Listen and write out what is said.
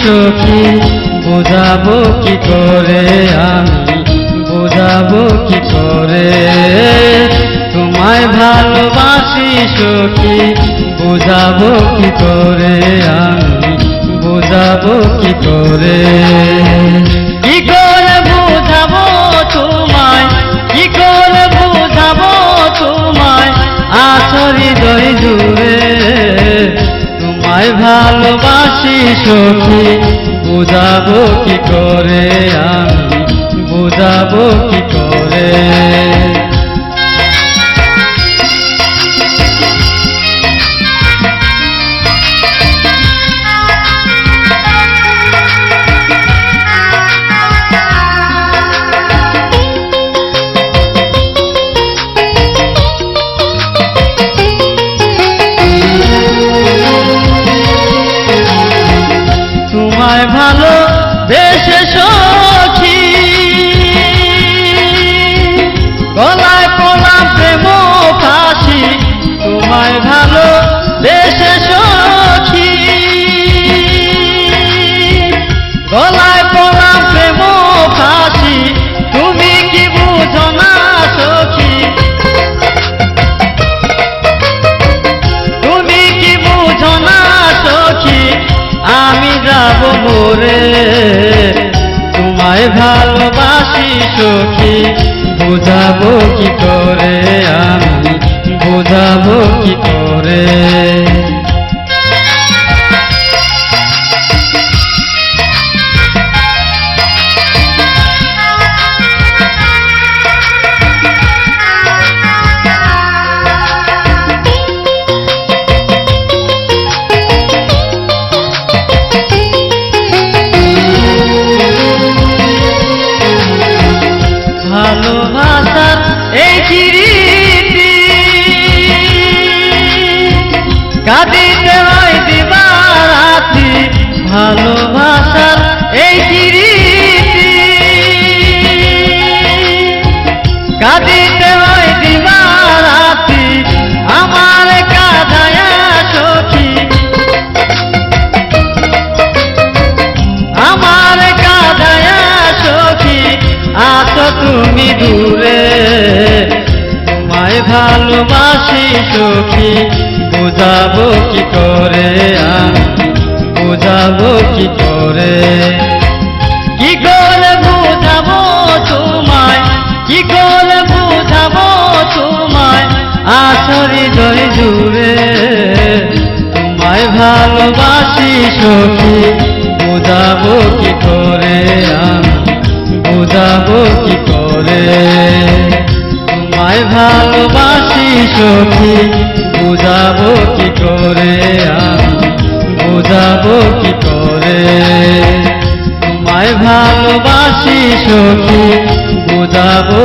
সখী বুঝাবো কি করে আমি বুঝাবো কি করে তোমায় ভালোবাসি সখী বুঝাবো কি করে আমি বুঝাবো কি করে বুঝাবো তোমায় কি করে বুঝাবো তোমায় আছো হৃদয় জুড়ে তোমায় ভালোবাসি সখী বুঝাবো কি করে আমি বুঝাবো কি করে তোমায় ভালো বেশে সখী গলায় পড়লাম প্রেম ফাঁসি তোমায় ভালো বেশে সখী গলায় পড়লাম প্রেম ফাঁসি তুমি কি বুঝো না সখী তুমি কি বুঝো না সখী আমি যাব মোরে তোমায় ভালোবাসি সখী বুঝাবো কি করে আমি বুঝাবো কি করে ভালোবাসার এই চিঠিটি কাঁদিতে হয় দিবারাত্রি ভালোবাসার এই চিঠিটি কাঁদিতে হয় দিবারাত্রি আমার কাঁদায়া সখী আমার কাঁদায়া সখী আছো তুমি দূরে তোমায় ভালোবাসি সখী বুঝাবো কি করে আমি বুঝাবো কি করে বুঝাবো তোমায় কি করে বুঝাবো তোমায় আছো হৃদয় জুড়ে তোমায় ভালোবাসি সখী বুঝাবো কি করে আমি বুঝাবো কি করে তোমায় ভালোবাসি সখী বুঝাবো কি করে আমি বুঝাবো কি করে তোমায় ভালোবাসি সখী বুঝাবো